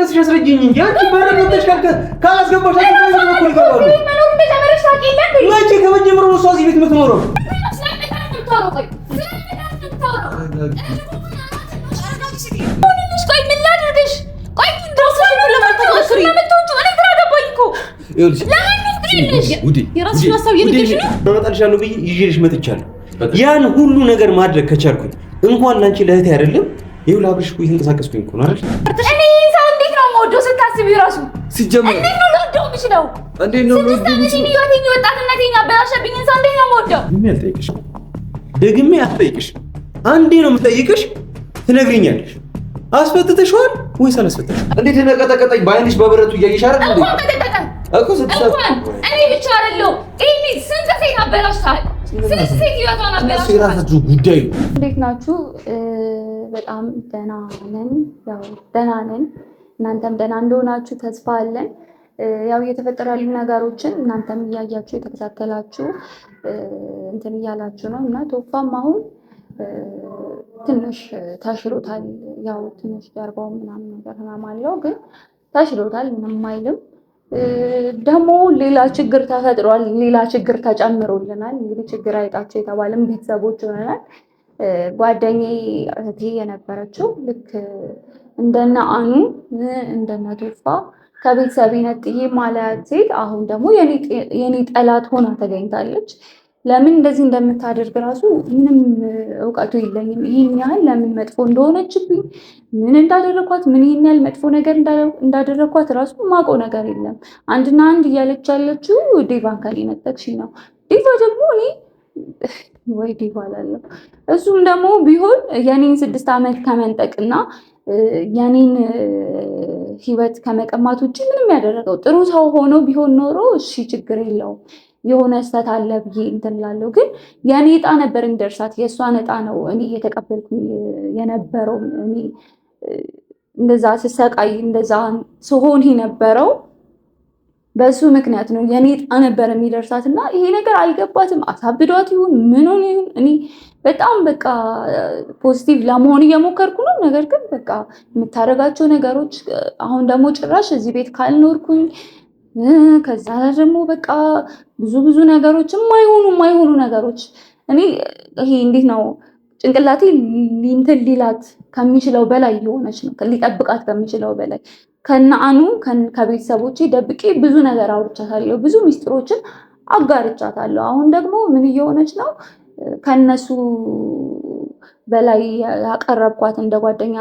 ጨረስሽ አስረጅኝ እንጂ አንቺ በረከተሽ ካላስገባሽ መቼ ከመጀመሩ ነው እሷ እዚህ ቤት የምትኖረው? እመጣልሻለሁ ብዬሽ ይዤሽ መጥቻለሁ። ያን ሁሉ ነገር ማድረግ ከቻልኩኝ እንኳን ላንቺ ለእህቴ አይደለም ይኸው ላብርሽ እኮ እየተንቀሳቀስኩኝ እኮ ነው አይደል? እኔ ይሄን ሰው እንዴት ነው የምወደው ስታስቢ እራሱ ሲጀመር እንዴት ነው ልወደው የምችለው? እንዴት ነው ወጣትነቴን ያበላሸብኝን ሰው እንዴት ነው የምወደው? ደግሜ አልጠይቅሽም። አንዴ ነው የምጠይቅሽ፣ ትነግሪኛለሽ። አስፈትተሽዋል ወይስ አላስፈተሽም? እንዴት ነቀጠቀጠኝ? በዓይንሽ በብረቱ እያየሽ አይደል እንዴ? እኮ እኔ ብቻ አይደለሁም። ይሄ ስንት ሴት አበላሽታል። ስንት ሴት ህይወቷን አበላሽታል። የራሳችሁ ጉዳይ ነው። እንዴት ናችሁ? በጣም ደህና ነን። ያው ደህና ነን። እናንተም ደህና እንደሆናችሁ ተስፋ አለን። ያው እየተፈጠሩ ያሉ ነገሮችን እናንተም እያያችሁ የተከታተላችሁ እንትን እያላችሁ ነው እና ቶፋም አሁን ትንሽ ተሽሎታል። ያው ትንሽ ጀርባው ምናምን ነገር ህመም አለው፣ ግን ተሽሎታል። ምንም አይልም። ደግሞ ሌላ ችግር ተፈጥሯል። ሌላ ችግር ተጨምሮልናል። እንግዲህ ችግር አይጣቸው የተባለም ቤተሰቦች ሆነናል። ጓደኛዬ እህቴ የነበረችው ልክ እንደነ አኑ እንደነ ቶፋ ከቤተሰብ ነጥዬ ማለያት ሴት አሁን ደግሞ የኔ ጠላት ሆና ተገኝታለች። ለምን እንደዚህ እንደምታደርግ ራሱ ምንም እውቀቱ የለኝም። ይህን ያህል ለምን መጥፎ እንደሆነችብኝ፣ ምን እንዳደረኳት፣ ምን ይህን ያህል መጥፎ ነገር እንዳደረኳት ራሱ ማውቀው ነገር የለም። አንድና አንድ እያለች ያለችው ዴቫን ከኔ ነጠቅሽኝ ነው። ዴቫ ደግሞ እኔ ወይ ዴቫ አላለሁ። እሱም ደግሞ ቢሆን የኔን 6 ዓመት ከመንጠቅና የኔን ህይወት ከመቀማት ውጭ ምንም ያደረገው ጥሩ ሰው ሆኖ ቢሆን ኖሮ እሺ ችግር የለውም የሆነ ስህተት አለ ብዬ እንትን እላለሁ። ግን የኔ ዕጣ ነበር የሚደርሳት፣ የእሷን ዕጣ ነው እኔ እየተቀበልኩኝ የነበረው። እኔ እንደዛ ስሰቃይ እንደዛ ስሆን የነበረው በሱ ምክንያት ነው። የኔ ዕጣ ነበር የሚደርሳት እና ይሄ ነገር አልገባትም። አሳብዷት ይሁን ምኑን ይሁን እኔ በጣም በቃ ፖዚቲቭ ለመሆን እየሞከርኩ ነው። ነገር ግን በቃ የምታደርጋቸው ነገሮች አሁን ደግሞ ጭራሽ እዚህ ቤት ካልኖርኩኝ ከዛ ደግሞ በቃ ብዙ ነገሮች የማይሆኑ ነገሮች እኔ ይሄ እንዴት ነው ጭንቅላቴ እንትን ሊላት ከሚችለው በላይ የሆነች ነው። ሊጠብቃት ከሚችለው በላይ ከነአኑ ከቤተሰቦቼ ደብቄ ብዙ ነገር አውርቻታለሁ። ብዙ ሚስጥሮችን አጋርቻታለሁ። አሁን ደግሞ ምን እየሆነች ነው? ከነሱ በላይ ያቀረብኳት እንደ ጓደኛ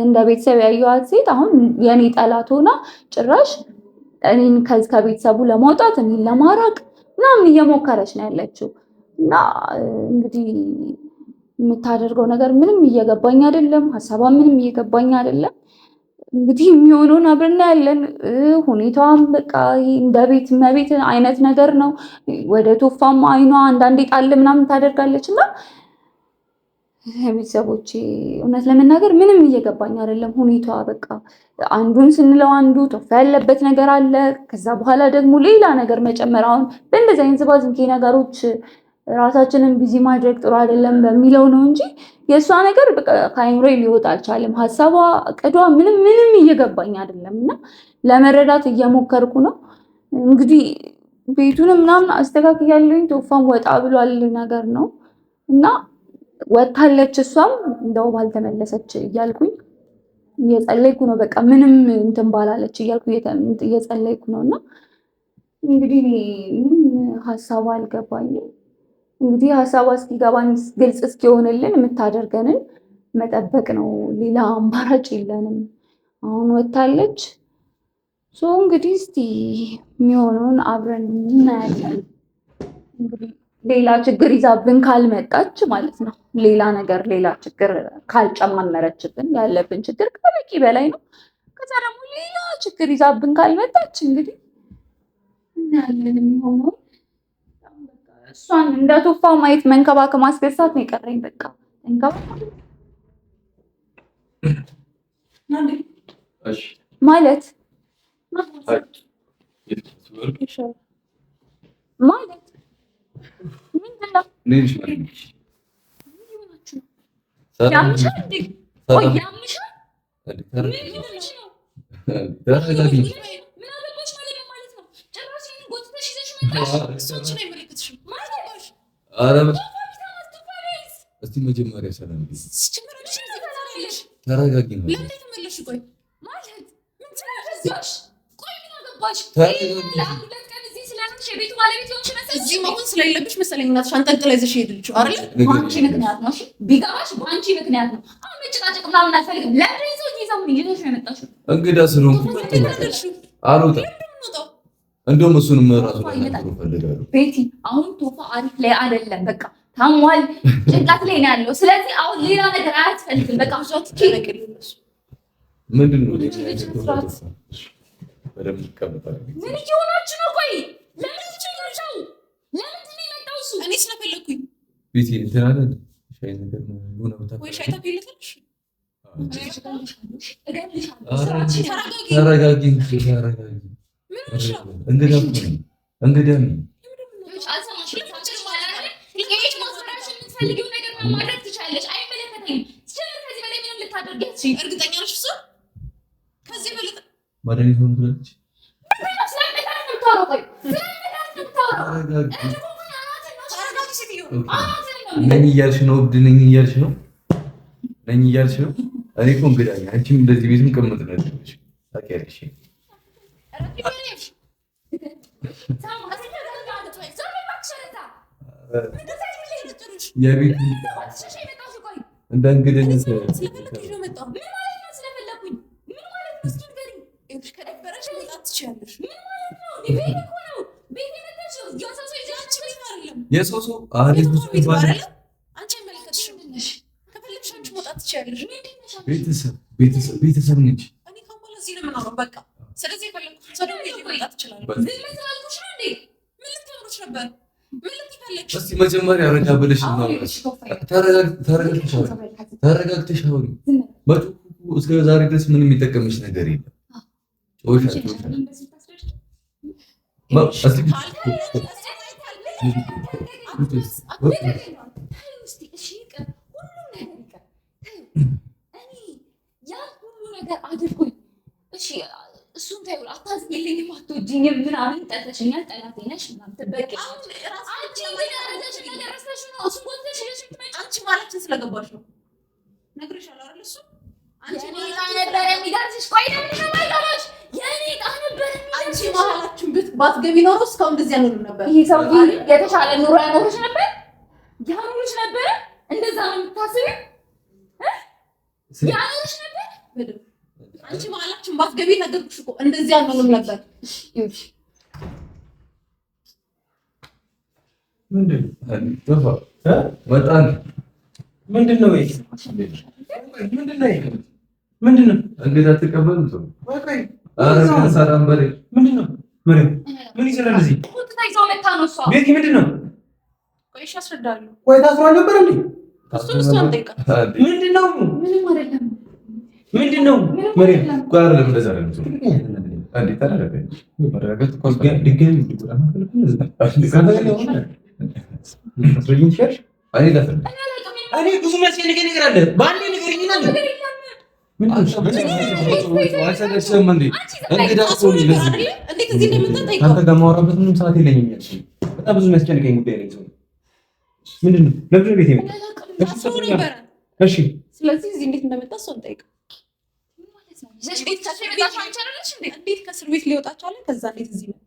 እንደ ቤተሰብ ያየኋት ሴት አሁን የኔ ጠላት ሆና ጭራሽ እኔን ከቤተሰቡ ለማውጣት እኔን ለማራቅ ምናምን እየሞከረች ነው ያለችው። እና እንግዲህ የምታደርገው ነገር ምንም እየገባኝ አይደለም። ሀሳቧ ምንም እየገባኝ አይደለም። እንግዲህ የሚሆነውን አብረን እናያለን። ሁኔታዋም በቃ እንደ ቤት መቤት አይነት ነገር ነው። ወደ ቶፋም አይኗ አንዳንዴ ጣል ምናምን ታደርጋለች እና ቤተሰቦቼ እውነት ለመናገር ምንም እየገባኝ አይደለም ሁኔታዋ። በቃ አንዱን ስንለው አንዱ ቶፋ ያለበት ነገር አለ። ከዛ በኋላ ደግሞ ሌላ ነገር መጨመር። አሁን በእንደዚህ አይነት ዝባዝንኬ ነገሮች ራሳችንን ቢዚ ማድረግ ጥሩ አይደለም በሚለው ነው እንጂ የእሷ ነገር ከአይምሮዬ ሊወጣ አልቻለም። ሀሳቧ እቅዷ ምንም እየገባኝ አይደለም እና ለመረዳት እየሞከርኩ ነው። እንግዲህ ቤቱንም ምናምን አስተካክያለሁኝ። ቶፋም ወጣ ብሏል ነገር ነው እና ወታለች። እሷም እንደው ባልተመለሰች እያልኩኝ እየጸለይኩ ነው። በቃ ምንም እንትን ባላለች እያልኩ እየጸለይኩ ነው እና እንግዲህ ምንም ሀሳቧ አልገባኝም። እንግዲህ ሀሳቧ እስኪገባን ግልጽ እስኪሆንልን የምታደርገንን መጠበቅ ነው። ሌላ አማራጭ የለንም። አሁን ወታለች። እንግዲህ እስቲ የሚሆነውን አብረን እናያለን። እንግዲህ ሌላ ችግር ይዛብን ካልመጣች ማለት ነው። ሌላ ችግር ካልጨማመረችብን፣ ያለብን ችግር ከበቂ በላይ ነው። ከዛ ደግሞ ሌላ ችግር ይዛብን ካልመጣች እንግዲህ እናያለን የሚሆነው። እሷን እንደ ቶፋ ማየት መንከባከብ ማስገሳት ነው የቀረኝ። በቃ ማለት ምንድን ነው? ያምሻል? ተረጋጊ። ምን አገባሽ ማለት ነው? ጭራሽ ይሄን ጎትተሽ ይዘሽ መጣሽ። ሰዎች ነው የሚመለከትሽ ማለት ኧረ እስቲ መጀመሪያ ሰላም ተረጋጊ። ለምን ተመለሽ? ቆይ ማለት ምን ትላለሽ? ቆይ ምን አገባሽ? ለሁለት ቀን እዚህ ስለምትሽ የቤቱ ባለቤት ሆንሽ መሰለኝ። እዚህ መሆን ስለሌለብሽ መሰለኝ እናትሽ አንጠልጥላ ይዘሽ ሄድልሽ አይደል? በአንቺ ምክንያት ነው። እሺ ቢገባሽ በአንቺ ምክንያት ነው። አሁን መጨቃጨቅ ምናምን አልፈልግም። ለምን ይዘው ይዘው ይዘሽ ነው የመጣሽው? እንግዳ ስለሆንኩ አልወጣም። እንደውም እሱንም እራሱ ፈልጋለሁ። ቤቲ አሁን ቶፋ አሪፍ ላይ አይደለም። በቃ ታሟል፣ ጭንቀት ላይ ነው ያለው። ስለዚህ አሁን ሌላ ነገር አያስፈልግም። በቃ ሾት ትከለከለሽ። ምንድነው? ምን እየሆናችሁ ነው? ቆይ ለምን ትችላላችሁ? ለምን ነው የመጣው እሱ? እኔ ስለፈለኩኝ ቤቲ እንትን አለ ሻይ ነገር ነው ወይ ሻይ ታፈልታለሽ? ተረጋጊ። እንግዳ ነው። የምትፈልጊው ነገር ማድረግ ትችላለሽ። አይመለከተኝም። ከዚህ በላይ ምንም ልታደርጊ አትችይም። እርግጠኛ ነሽ? እሱ ከዚህ በላይ ማድረግ ሆነ ትላለች። ነኝ እያልሽ ነው? እብድ ነኝ እያልሽ ነው? ነኝ እያልሽ ነው? እኔ እኮ እንግዳ ነኝ። አንቺም እንደዚህ ቤትም ቀመጥ ነው ያለሽ ታውቂያለሽ። የቤት እንደ እንግድነት የሰው ሰው ቤተሰብ ነች። እስቲ መጀመሪያ ረጋ ብለሽ ተረጋግተሽ አውሪ። እስከ ዛሬ ድረስ ምንም የሚጠቀምሽ ነገር የለም። እሱን ታዩ አታዝኝልኝም፣ አትወጂኝም ምናምን ጠልተሽኛል፣ ጠላቴ ነሽ ምናምን ትበቂ አንቺ ማለት ስለገባሽ ነው። ነግሬሻለሁ አይደል? እሱ አንቺ ነበረ የሚጋርዝሽ። ቆይ ለምን ተባይታለሽ? የኔ ቃ ነበር። አንቺ መሀላችን ባትገቢ ኖሮ እስካሁን እንደዚህ አንሆንም ነበር። ይሄ ሰው የተሻለ ኑሮ ያኖርሽ ነበር፣ ያኖርሽ ነበር። እንደዛ ነው የምታስቢው? ያኖርሽ ነበር። አንቺ መሀላችን ባትገቢ ነገርኩሽ እኮ እንደዚህ አንሆንም ነበር። ይኸውልሽ ምንድነው? እንግዳ ተቀበሉ። ሰላም በለኝ። ምንድነው? ምን ይሰራል እዚህ? ቤቲ ምንድነው? ቆይ እሺ አስረዳለሁ። ቆይ ታስሮ ነበር እንዴ? እሱን ጠይቃት። ምንድነው? ምንም አይደለም። ምንድነው? መሬት ቆይ አይደለም እንደዛ አይደለም። አንዴ ተረጋጋ። መረጋጋት እኮ ድጋሚ እኔ ብዙ የሚያስፈልገኝ ነገር አለ። በአንዴ ንገረኝና አንተ ጋር ማውራበት ምንም ሰዓት የለኝም። በጣም ብዙ የሚያስጨንቀኝ ጉዳይ ነው። ምንድን ነው? ለምን ቤት ይመጣ? እሺ፣ ስለዚህ እዚህ እንዴት እንደመጣ እሷን ጠይቅ። እንዴት ከእስር ቤት ሊወጣ ቻለ? ከዛ እንዴት እዚህ መጣ?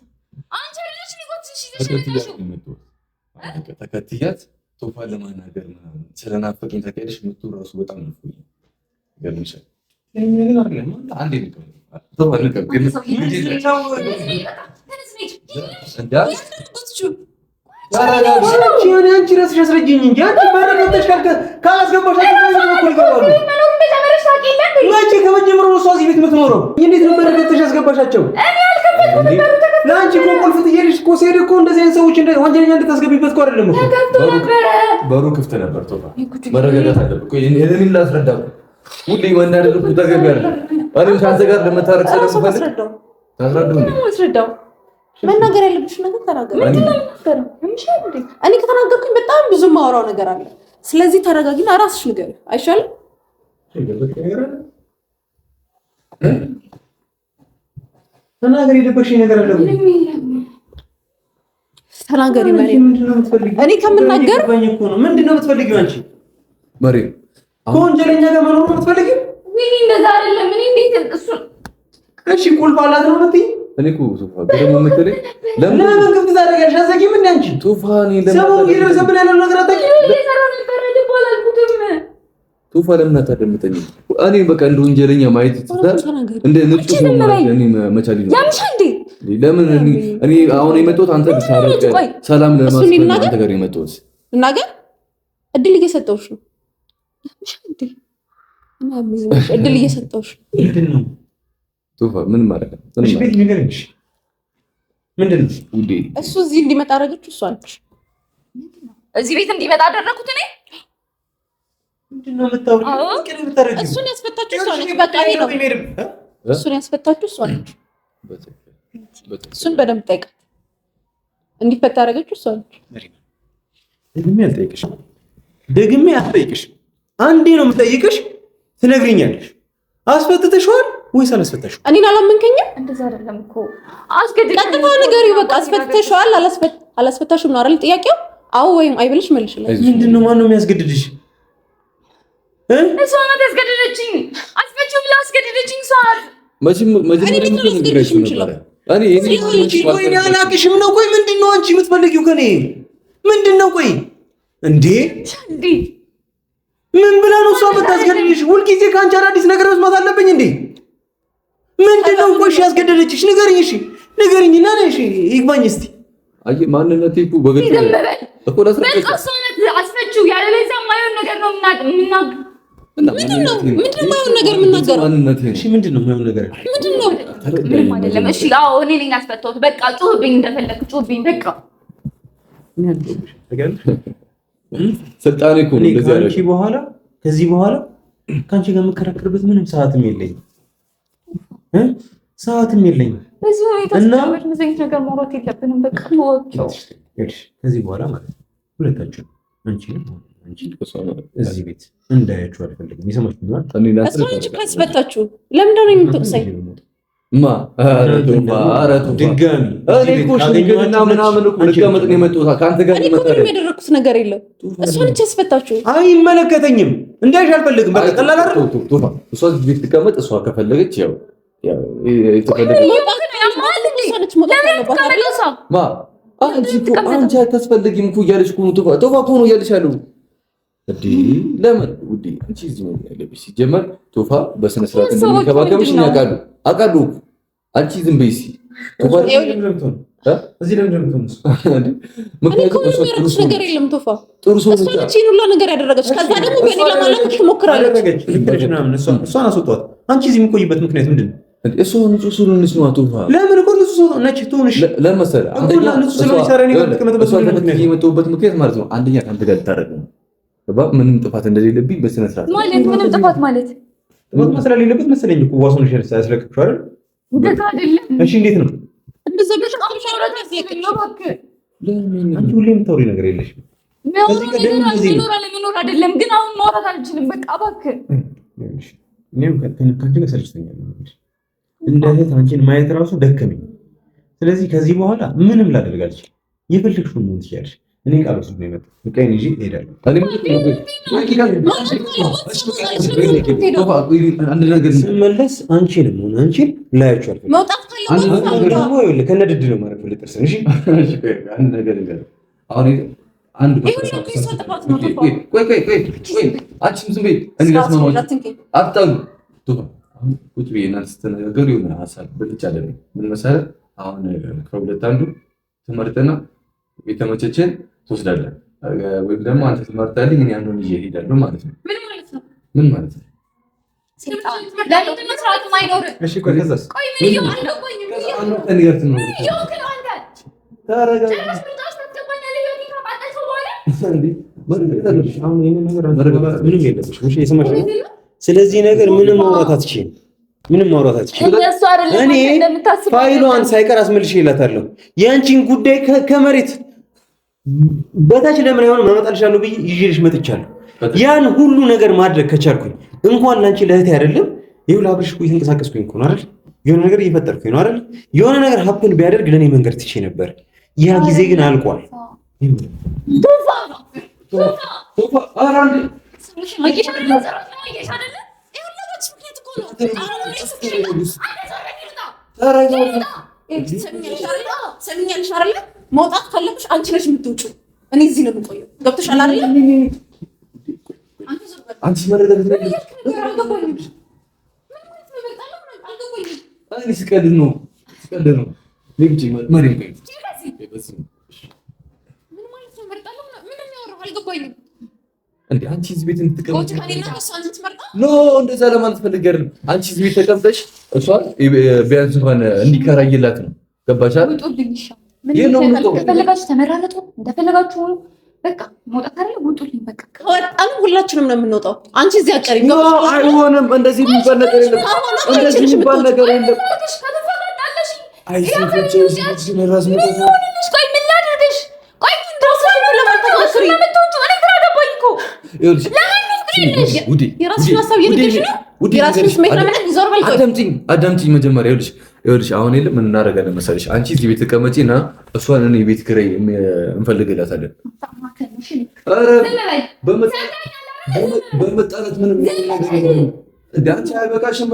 ተከትያት ቶፋ ለማናገር ምናምን ስለናፈቀኝ ተካሄደሽ ምቱ ራሱ በጣም ናፍቆኝ ገርምሻል። አንቺ ራስሽ አስረጅኝ እንጂ አንቺ በረከተሽ ካላስገባሻቸው ከመጀመሩ እሷ እዚህ ቤት የምትኖረው እንዴት ነው? በረከተሽ ያስገባሻቸው ለአንቺ እኮ ቁልፍ ትሄድሽ እኮ ሲሄድ እኮ እንደዚህ አይነት ሰዎች ወንጀለኛ እንድታስገቢበት እኮ አይደለም እኮ። በሩ ክፍት ነበር። ቶፋ መረጋጋት አለብህ። ቆይ እኔን ላስረዳ። ሁሌ ወንዳደርኩ ተገቢ አይደለም። እኔም ከአንተ ጋር ለመታረቅ ስለምፈልግ ታስረዳው እንዴ? አስረዳው። መናገር ያለብሽ ነገር ተናገር። እኔ ከተናገርኩኝ በጣም ብዙ ማወራው ነገር አለ። ስለዚህ ተረጋጊና ራስሽ ንገሪ አይሻልም? ተናገሪ። የደበቅሽኝ ነገር አለ ወይ? ተናገሪ መሬም። እኔ ከምናገር ምንድን ነው የምትፈልጊው አንቺ? መሬም ከወንጀለኛ ጋር መኖር ነው የምትፈልጊው? ወይኔ እንደዛ አይደለም። እኔ እንዴት እሱ እሺ ቁልፍ አላት ነው የምትይኝ? እኔ እኮ ቶፋ ደግሞ የምትለኝ ለምን ክፍት ታደርጊያለሽ? አትዘጊም እንደ አንቺ ቶፋ እኔ ቶፋ ለምን አታደምጠኝም? እኔ በቃ እንደ ወንጀለኛ ማየት ትተህ እንደ ንጹህ ሰው ማለት እኔ መቻል ነው። ለምን እኔ አሁን የመጣሁት አንተ ብታረቅ ሰላም ለማስፈን አንተ ጋር የመጣሁት እናገር እድል እየሰጠሁሽ ነው። እድል እየሰጠሁሽ ነው። ቶፋ ምን ማለት ነው? እሺ ቤት ንገረኝ። ምንድን ነው ውዴ? እሱ እዚህ እንዲመጣ አደረገችው እሷ ነች። እዚህ ቤት እንዲመጣ አደረኩት እኔ። ምንድን ነው የምታወሪው? እሱን ያስፈታችሁ እሷ ነች። በቃ ይሄ ነው። እሱን ያስፈታችሁ እሷ ነች። እሱን በደንብ ጠይቃት። እንዲፈታ አደረገችው እሷ ነች። ደግሜ አልጠይቅሽም። ደግሜ አልጠይቅሽም። አንዴ ነው የምጠይቅሽ፣ ትነግሪኛለሽ። አስፈትተሽዋል ወይስ አላስፈታሽው? እኔን አላመንከኝም? እንደዛ አይደለም እኮ አስገድደሽ ቀጥታ ንገሪው። በቃ አስፈትተሽዋል አላስፈታሽም ነው አይደል ጥያቄው? አዎ ወይም አይ ብለሽ መልሽልኝ። ምንድነው? ማን ነው የሚያስገድድሽ? እሷ ናት ያስገድደችኝ። አስፈችው ብላ አስገድደችኝ። እሷ ናት። መጀመሪያ ምን ትነግሪያለሽ ነበር? እኔ አላቅሽም ነው። ቆይ ምንድነው አንቺ የምትፈልጊው ከኔ? ምንድነው? ቆይ እንዴ ምን ብላ ነው እሷ የምታስገድድሽ? ሁልጊዜ ከአንቺ አዳዲስ ነገር መስማት አለብኝ እንዴ? ምንድነው? ቆይ እሺ ያስገደደችሽ ንገሪኝ። እሺ ንገሪኝና ነው እሺ ይግባኝ እስቲ። አይ ማንነቴ እኮ በግልጽ እኮ ለስራሽ አስፈችው ያለበለዚያ የማይሆን ነገር ነው የምናገረው። ምንድነው የማይሆን ነገር የምናገረው? እሺ ምንድነው የማይሆን ነገር? ምንድነው? ምንም አይደለም። እሺ አዎ እኔ ነኝ ያስፈታሁት። በቃ ጩህብኝ፣ እንደፈለክ ጩህብኝ። በቃ ስልጣኔ እኮ ነው እንደዚህ ያለው። ከዚህ በኋላ ካንቺ ጋር የምከራከርበት ምንም ሰዓትም የለኝም ሰዓትም የለኝም። በዚህ ሁኔታ ስለዚህ ነገር ማውራት የለብንም። በቃ ነው ከዚህ በኋላ ማለት ነው ሁለታችሁ አንቺ እዚህ ቤት እንዳያችሁ አልፈልግም። ይሰማችሁኛል? እሷን ካስፈታችሁ ለምንድን ነው የምትወቅሰኝ? ድጋሚ እኔ እኮ ሽንግልና ምናምን እኮ ልቀመጥ ነው የመጣሁት ከአንተ ጋር ያደረኩት ነገር የለም። እሷን ያስፈታችሁ አይመለከተኝም። እንዳይሽ አልፈልግም። በቃ ቀላል አይደል? እሷ እዚህ ቤት ትቀመጥ። እሷ ከፈለገች ያው አንቺ አታስፈልጊም እኮ እያለች እኮ ነው። ቶፋ እኮ ነው እያለች ያለው እንዴ። ለምን ውዴ አንቺ እዚህ ነው ያለብሽ? ሲጀመር ቶፋ በስነ ስርዓት እንደሚከባከብሽ አውቃለሁ። አንቺ ዝም በይ እስኪ። ቶፋ እዚህ ለምን ነገር የለም። ቶፋ ጥሩ ሰው ነው። እሷ ሁሉ ነገር ያደረገች ከዛ ደግሞ በእኔ ለማለት ትሞክራለች። እሷን አስወጣት። አንቺ እዚህ የምቆይበት ምክንያት ምንድን ነው? እሷ ንጹህ ስለሆነች ነው። ቶፋ ለምን እኮ ንጹህ ሰው ነች ትሆንሽ? ለምን መሰለህ? አንደኛ ንጹህ ስለሆነች ታረኒ የመጣሁበት ምክንያት ማለት ነው። አንደኛ አንተ ጋር ልታረቅ ነው። ምንም ጥፋት እንደሌለብኝ በስነ ስርዓት ማለት ምንም ጥፋት ማለት ጥፋት መስራት የሌለበት መሰለኝ እኮ ዋሱን ሸርሳ ያስለቅቅሽ አይደል? እንደዛ አይደለም። እሺ እንዴት ነው እንደዛ ብቻ አውራት ያስለቅቅሽ? እባክህ አንቺ ሁሌ የምታወሪ ነገር የለሽም። ሚኖር አይደለም ግን አሁን ማውራት አልችልም። በቃ እባክህ እኔም ከአንቺ ጋር ሰልችቶኛል። እንደ እህት አንቺን ማየት ራሱ ደከመኝ። ስለዚህ ከዚህ በኋላ ምንም ላደርግ አልችልም። የፈለግሽውን መሆን ትችያለሽ። እኔ ቃል ወስዶ ነው የመጣው። በቃኝ እንጂ እሄዳለሁ። ስመለስ አንቺንም ሆነ አንቺን ላያችሁ አልፈልግም። ከነድድ ነው ማድረግ ልጥርስን። እሺ አንድ ነገር ንገረኝ። አሁን አንድ ቆይ አንቺም ዝም በይ። እኔ ላስማማችሁ አትጣሉ። ቁጭ ብዬ እናንተ ስትነጋገሩ የሆነ ሀሳብ በልቻለ ምን መሰለህ? አሁን ከሁለት አንዱ ትመርጥና የተመቸችን ትወስዳለህ ወይም ደግሞ አንተ ትመርጣለህ፣ እኔ አንዱን ይዤ እሄዳለሁ ማለት ነው። ምን ማለት ነው? እሺ ቆይ ከዛስ? ስለዚህ ነገር ምንም ማውራት አትችይም። እኔ ፋይሏን ሳይቀር አስመልሼላታለሁ። የአንቺን ጉዳይ ከመሬት በታች ለምን አይሆንም አመጣልሻለሁ ብዬ ይዤልሽ መጥቻለሁ። ያን ሁሉ ነገር ማድረግ ከቻልኩኝ እንኳን ላንቺ ለእህቴ አይደለም ይኸው ለአብርሽ እኮ እየተንቀሳቀስኩኝ እኮ ነው አይደል? የሆነ ነገር እየፈጠርኩኝ ነው አይደል? የሆነ ነገር ሀፕን ቢያደርግ ለእኔ መንገድ ትቼ ነበር። ያ ጊዜ ግን አልቋል። መውጣት ካለብሽ አንቺ ነሽ የምትውጪው። እኔ እዚህ ነው የምቆየው። ገብቶሻል አይደል? አንቺ መረዳት ስቀልድ ነው። አንቺ እዚህ ቤት እንድትቀመጪ እንደዛ ለማለት ፈልጌ አይደለም። አንቺ እዚህ ቤት ተቀምጠሽ እሷን ቢያንስ እንኳን እንዲከራይላት ነው። ገባሽ አይደል? እንደፈለጋችሁ ተመራረጡ፣ እንደፈለጋችሁ ሆኑ። በቃ መውጣት አይደል? ውጡልኝ። በቃ ከወጣን ሁላችንም ነው የምንወጣው። አንቺ እዚህ አቀሪኝ። አይሆንም። እንደዚህ የሚባል ነገር የለም። እንደዚህ የሚባል ነገር የለም። አዳምጪኝ መጀመሪያ። ይኸውልሽ አሁን የለም ምን እናደርጋለን መሰለሽ? አንቺ እዚህ ቤት ተቀመጪ እና እሷን እኔ ቤት ኪራይ እንፈልግላታለን። በመጣላት ምንም አንቺ አይበቃሽም?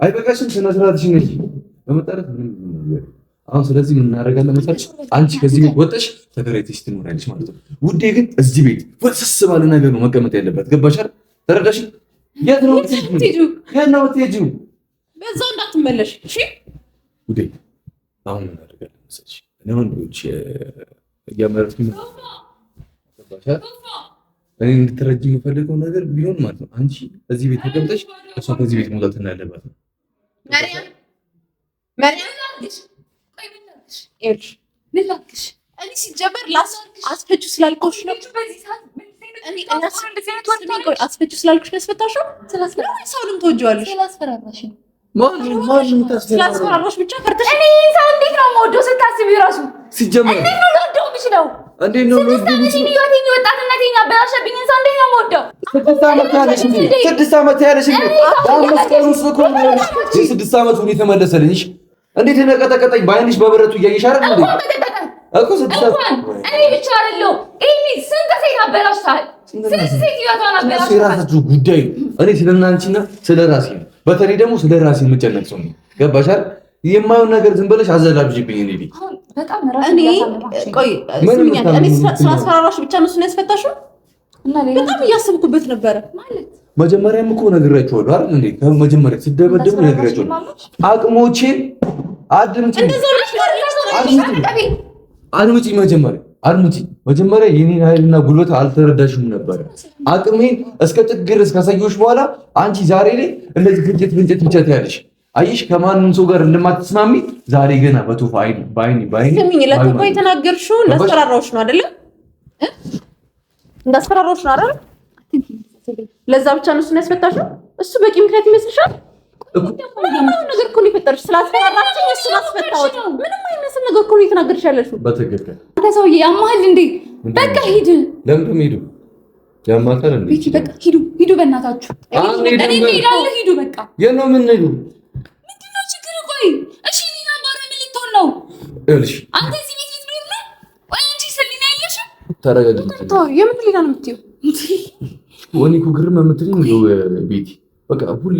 አይበቃሽም? ስነ ስርዓትሽ ነሽ። በመጣላት ምንም አሁን ስለዚህ ምን እናደርጋለን መሰለሽ? አንቺ ከዚህ ቤት ወጥተሽ ተከራይተሽ ትኖሪያለሽ ማለት ነው። ውዴ ግን እዚህ ቤት ፍስስ ባለ ነገር ነው መቀመጥ ያለበት። ገባሽ አይደል? ተረዳሽ? የት ነው የምትሄጂው? በዛው እንዳትመለሽ እሺ ውዴ። አሁን ምን እናደርጋለን መሰለሽ? እኔ አሁን እያመረጥኩኝ ነው። ገባሽ አይደል? እኔ እንድትረጂ የምፈልገው ነገር ቢሆን ማለት ነው አንቺ እዚህ ቤት ተቀምጠሽ እሷ ከዚህ ቤት መውጣት እንዳለባት ነው። እኔ ሲጀመር አስፈጩ ስላልኩሽ ነው። አስፈጩ ስላልኩሽ ነው ያስፈታሽው። ሰውንም ትወጂዋለሽ። ስላስፈራራሽ ብቻ ፈርተሽ። እኔ ሰው እንዴት ነው የምወደው ስታስቢ እራሱ ሲጀመር እንዴት ነው ልወደው የምችለው? እንዴት ነው ወጣትነቴን ያበላሸብኝን ሰው እንዴት ነው የምወደው? 6 ዓመት ያለሽ የ6 ዓመት ሁሉ የተመለሰልሽ እንዴት ነቀጠቀጠኝ በአይንሽ በብረቱ እያየሽ አይደል እንዴ? እኮ 6 ዓመት እኔ ብቻ አይደለሁ። እኔ ስንት ሴት አበላሽታል። ስንት ሴት ይወጣና አበላሽታል። የራሳችሁ ጉዳይ። እኔ ስለናንቺና ስለራሴ ነው። በተለይ ደግሞ ስለራሴ የምጨነቅ ሰው ነኝ። ገባሽ አይደል? የማየውን ነገር ዝም ብለሽ አዘላብጅብኝ። እኔ በጣም ስላስፈራራሽ ብቻ ነው እሱን ያስፈታሽው። በጣም እያሰብኩበት ነበረ ማለት መጀመሪያም እኮ ነግራችኋለሁ አይደል እንዴ? ከመጀመሪያ ሲደበደቡ ነግራችኋለሁ። አቅሞቼን አድምጪኝ። መጀመሪያ የኔን ኃይልና ጉልበት አልተረዳሽም ነበረ። አቅሜን እስከ ጥግ ድረስ ካሳየሁሽ በኋላ አንቺ ዛሬ ላይ እንደዚህ ፍንጭት ብቻ ትያለሽ። አየሽ ከማንም ሰው ጋር እንደማትስማሚ ዛሬ ገና በቶፋ ባይኒ ስሚኝ፣ ለቶፋ የተናገርሽው እንዳስፈራራሁሽ ነው አይደለ? እንዳስፈራራሁሽ ነው አይደለ? ለዛ ብቻ ነው እሱን ያስፈታሽው። እሱ በቂ ምክንያት ይመስልሻል? ምንም ነገር እኮ ነው የፈጠርሽ። ስላስፈራራችኝ እሱን አስፈታሁት። ምንም አይመስል ነገር እኮ ነው የተናገርሽ ያለሽው። በትክክል አንተ ሰውዬ ያማል እንዴ? በቃ ሂድ። ለምን ሄዱ? ያማታል እንዴ? ቤቲ በቃ ሂዱ በእናታችሁ። እኔ እሄዳለሁ። ሂዱ በቃ። የት ነው የምንሄዱ? ምንድነው ችግር? ቆይ እሺ ሊና ባረ ምን ልትሆን ነው? ይኸውልሽ አንተ እዚህ ቤት ልትኖር ነው? ቆይ አንቺ ሰሊና ያለሽ ተረጋጊ። የምን ሊና ነው የምትይው? ወኒ እኮ ግርም የምትለኝ ነው ቤቲ። በቃ ሁሌ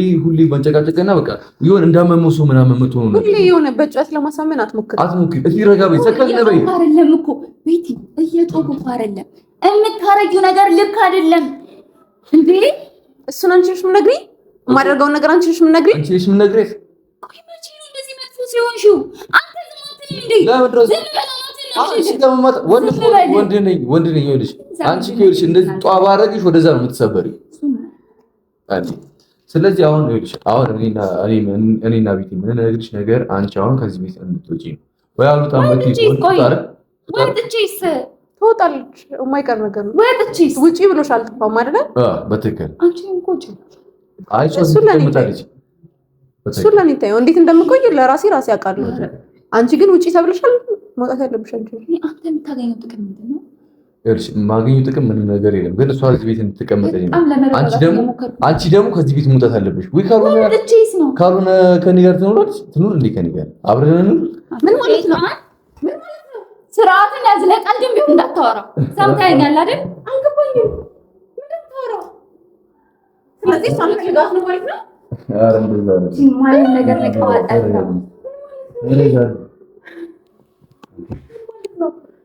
ባንጨቃጨቀና በቃ ይሁን እንዳመመው ሰው ምናምን የምትሆኑ ነው። ሁሌ የሆነ በጨዋታ ለማሳመን አትሞክሪ። እስኪ ረጋ በይ፣ ሰከን በይ። አይደለም እኮ ቤቲ እየጮኩ እኮ አይደለም። የምታረጊው ነገር ልክ አይደለም እንዴ? እሱን አንቺ ነሽ የምትነግሪኝ? የማደርገውን ነገር አንቺ ነሽ የምትነግሪኝ? አንቺ ነሽ የምትነግሪኝ? ቆይ መቼ ነው እንደዚህ መጥፎ ሲሆንሽው? አንተ ዝም አትልም እንዴ? ወንድ ነኝ። ይኸውልሽ አንቺ ይኸውልሽ እንደዚህ ጧባ አደረግሽ ወደዛ ነው የምትሰበሪው። ስለዚህ አሁን ይኸውልሽ እኔና ቤቲ የምንነግርሽ ነገር አንቺ አሁን ከዚህ ቤት እንድትወጪ ነው ወይ አሉታም ወጥቼስ ትወጣለች። የማይቀር ነገር ነው። ወጥቼስ ውጪ ብሎሻል ተፋም አይደለ? በትክክል አንቺ እንቆጭ እሱን ለኔ ታየው እንዴት እንደምቆይ ለራሴ አውቃለሁ። አንቺ ግን ውጪ ተብለሻል። መውጣት ያለብሽ አንቺ። አንተ የምታገኘው ጥቅም ምንድን ነው? እርሽ ማግኘቱ ጥቅም ምንም ነገር የለም። ግን እሷ እዚህ ቤት እንድትቀመጠኝ ነው። አንቺ ደግሞ ከዚህ ቤት መውጣት አለብሽ ወይ? ካልሆነ ከኔ ጋር ትኑር እንዴ? ከኔ ጋር አብረን እንኑር። ምን ማለት ነው? ምን ማለት ነው? ስርዓትን ያዝ። ለቀልድም ቢሆን እንዳታወራ። ሰምተኸኛል አይደል? አልገባኝም። ምን እንዳታወራ። ስለዚህ ሳምንት ጋር ነው ማለት ነው። አረ እንደዛ ነው ማለት ነገር ለቀዋጣ ነው።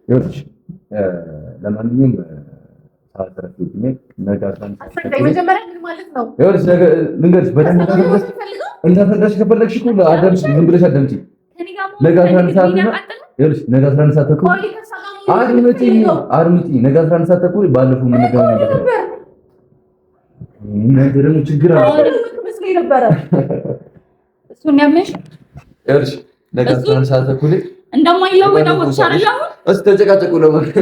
ይኸውልሽ ለማንኛውም ታተረፍኝ ነገ መጀመሪያ ምን ማለት ነው? ይኸውልሽ ነገ ልንገርሽ በደንብ እንዳፈረሽ ከፈለግሽ እኮ አዳምጪ፣ ምን ብለሽ አዳምጪ። ነገ 11 ሰዓት ነው። ይኸውልሽ ነገ 11 ሰዓት ተኩል አድምጪ። ነገ 11 ሰዓት ተኩል ባለፈው ምን ነገር ነበር? እናንተ ደግሞ ችግር አለ መስሎኝ ነበረ። እሱን ያመሽ ይኸውልሽ ነገ 11 ሰዓት ተኩል እንደማይለወጥ ወጥቻለሁ። እስቲ ተጨቃጨቁ ለማለት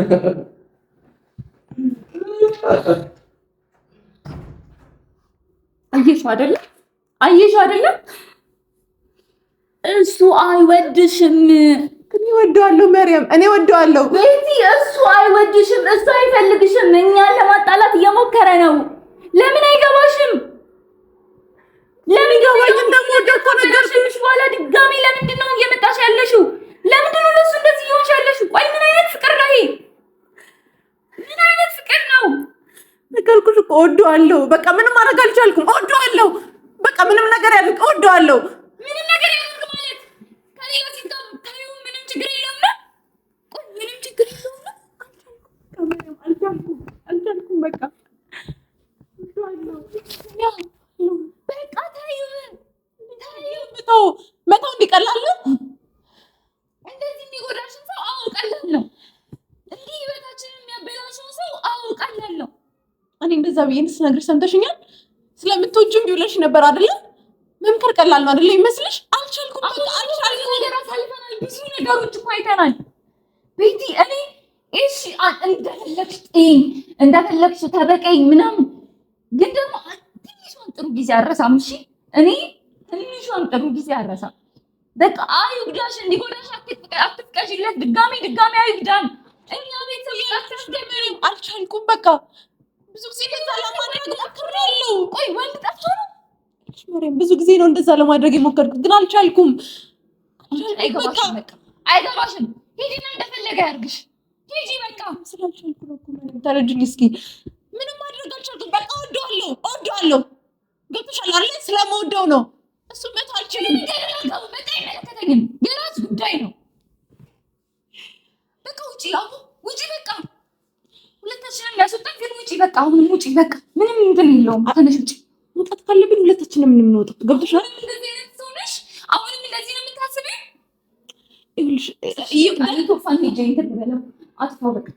አየሽው አይደለ? እሱ አይወድሽም። እኔ እወደዋለሁ መርያም፣ እኔ እወደዋለሁ ቤቲ። እሱ አይወድሽም፣ እሱ አይፈልግሽም። እኛን ለማጣላት እየሞከረ ነው። ለምን አይገባሽም? ለምን ገባኝ? እንደምወደው እኮ ነገርኩሽ። በኋላ ድጋሚ ለምንድን ነው እየመጣሽ ያለሽው? ለምንድን ነው ለሱ እንደዚህ እየሆንሽ ያለሽው? ቆይ ምን አይነት ፍቅር ነው ይሄ? ምን አይነት ፍቅር ነው? ነገርኩሽ እኮ እወደዋለሁ። በቃ ምንም ማድረግ አልቻልኩም። እወደዋለሁ። በቃ ምንም ነገር ያድርግ፣ እወደዋለሁ። ምንም ነገር ያድርግ ማለት ከኔ ጋር ሲታም ታዩ ምንም ችግር የለውም ነው? ቆይ ምንም ችግር የለውም ነው? አልቻልኩም። በቃ እወደዋለሁ። በቃ ታዩ መተው እንዲቀላል ነው። እንደዚህ የሚጎዳሽን ሰው አውቃለሁ ነው። እንዲህ ህይወታችንን የሚያበላሽውን ሰው አውቃለሁ። እኔ እንደዛ ብዬ ስነግርሽ ሰምተሽኛል። ስለምትወጂው ብለሽ ነበር አይደለ? መምከር ቀላል ነው አይደለ? ይመስልሽ? አልቻልኩም። በቃ አልቻልኩም። ነገር አሳልፈናል። ብዙ ነገሮች እኮ አይተናል ቤቲ። እኔ እሺ እንደፈለግሽ ጥይኝ፣ እንደፈለግሽ ተበቀኝ ምናምን፣ ግን ደግሞ ትንሿን ጥሩ ጊዜ አረሳም። እሺ እኔ ትንሿን ጥሩ ጊዜ አረሳም። በቃ አይጉዳሽ፣ እንዲጎዳሽ አትፍቀሽለት። ድጋሚ አይጉዳን። እኛ ቤተሰብ ያላችሁ አልቻልኩም። በቃ ብዙ ጊዜ እንደዛ ለማድረግ ሞክሬያለሁ። ቆይ ወንድ ጠፍቶ ነው? ብዙ ጊዜ ነው እንደዛ ለማድረግ የሞከርኩት ግን አልቻልኩም። አይገባሽም። ሂጂና እንደፈለገ ያርግሽ። ሂጂ በቃ። ስላልቻልኩ ነው እኮ ምንም ተረጅኝ። እስኪ ምንም ማድረግ አልቻልኩም። በቃ እወደዋለሁ። ገብቶሻል አይደል? ስለምወደው ነው። እሱ መቶ አልችልም። በቃ አይመለከተኝም። የራስ ጉዳይ ነው። በቃ ውጪ በቃ ሁለታችንን የሚያስወጣን ግን ውጪ በቃ። አሁንም ውጪ በቃ። ምንም እንትን የለውም። ተነሽ ውጪ። መውጣት ካለብን ሁለታችንም የምንወጣው ገብቶሻል? እንደዚህ አይነት ሰው ነሽ። አሁንም እንደዚህ ነው የምታስቢው? ይኸውልሽ ቶፋን ሄጄ እንትን በለው አጥፋው በቃ